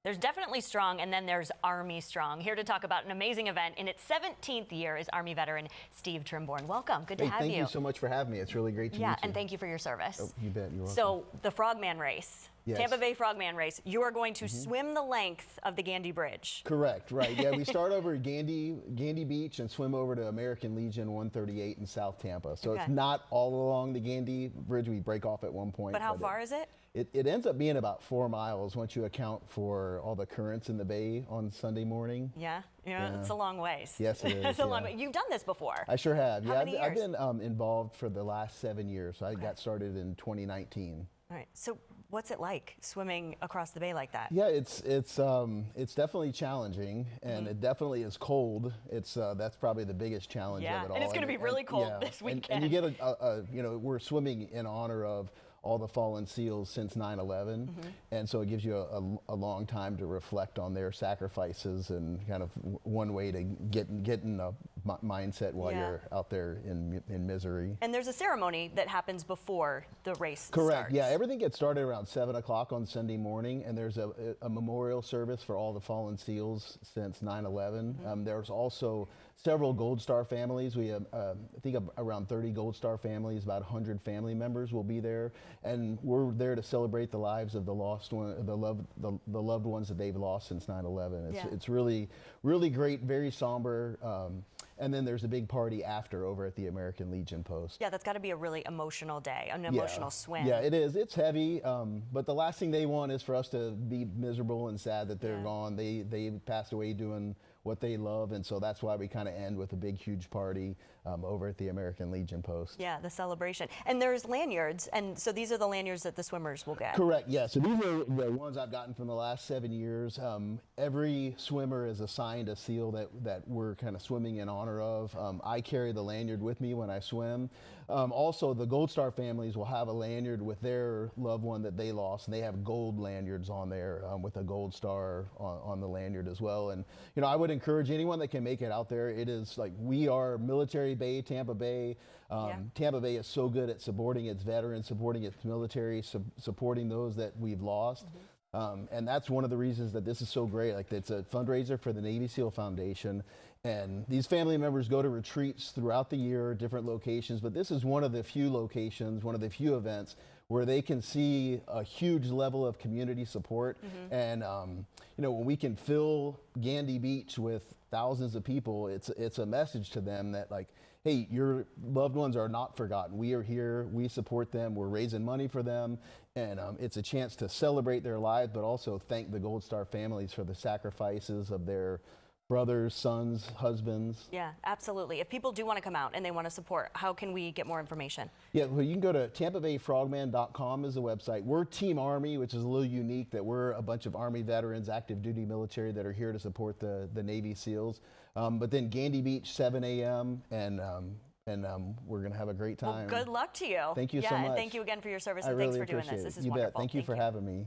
There's definitely Strong, and then there's Army Strong. Here to talk about an amazing event in its 17th year is Army veteran Steve Trimborn. Welcome. Good to have you. Thank you so much for having me. It's really great to meet you. Yeah, and thank you for your service. Oh, you bet. You're welcome. So, the Frogman race. Yes. Tampa Bay Frogman race. You are going to swim the length of the Gandy Bridge. Correct, right. Yeah, we start over at Gandy Beach and swim over to American Legion 138 in South Tampa. So Okay. It's not all along the Gandy Bridge. We break off at one point. But how far is it? It ends up being about 4 miles once you account for all the currents in the bay on Sunday morning. Yeah, it's a long ways. Yes, it is. It's a long way. You've done this before. I sure have. How many I've years? been involved for the last 7 years. So I got started in 2019. All right. So, what's it like swimming across the bay like that? Yeah, it's definitely challenging, and it definitely is cold. That's probably the biggest challenge of it all. And it's going to be really cold this weekend. And you get we're swimming in honor of all the fallen SEALs since 9/11, and so it gives you a long time to reflect on their sacrifices and kind of one way to get in a mindset while you're out there in misery. And there's a ceremony that happens before the race Correct. starts. Yeah, everything gets started around 7 o'clock on Sunday morning, and there's a memorial service for all the fallen SEALs since 9/11. There's also several Gold Star families. We have, I think, around 30 Gold Star families. About 100 family members will be there, and we're there to celebrate the lives of the lost one, the loved ones that they've lost since 9/11. It's really, really great, very somber. And then there's a big party after over at the American Legion post. Yeah, that's got to be a really emotional day, an emotional swim. Yeah, it is. It's heavy, but the last thing they want is for us to be miserable and sad that they're gone. They passed away doing what they love, and so that's why we kind of end with a big, huge party over at the American Legion post. Yeah, the celebration. And there's lanyards, and so these are the lanyards that the swimmers will get. Correct, yeah. So these are the ones I've gotten from the last 7 years. Every swimmer is assigned a SEAL that we're kind of swimming in honor of. I carry the lanyard with me when I swim. Also, the Gold Star families will have a lanyard with their loved one that they lost, and they have gold lanyards on there with a Gold Star on the lanyard as well. And I would encourage anyone that can make it out there. It is like we are Military Bay, Tampa Bay. Tampa Bay is so good at supporting its veterans, supporting its military, supporting those that we've lost. And that's one of the reasons that this is so great. Like, it's a fundraiser for the Navy SEAL Foundation, and these family members go to retreats throughout the year, different locations, but this is one of the few locations, one of the few events where they can see a huge level of community support. And when we can fill Gandy Beach with thousands of people, it's a message to them that, like, hey, your loved ones are not forgotten. We are here, we support them, we're raising money for them, and it's a chance to celebrate their lives, but also thank the Gold Star families for the sacrifices of their brothers, sons, husbands. Yeah, absolutely. If people do want to come out and they want to support, how can we get more information? Yeah, well, you can go to tampabayfrogman.com is the website. We're Team Army, which is a little unique, that we're a bunch of Army veterans, active duty military that are here to support the Navy SEALs. But then Gandy Beach, 7 a.m., and we're going to have a great time. Well, good luck to you. Thank you so much. And thank you again for your service, and I really thanks for doing appreciate this. This it. is you wonderful. Bet. Thank you for having me.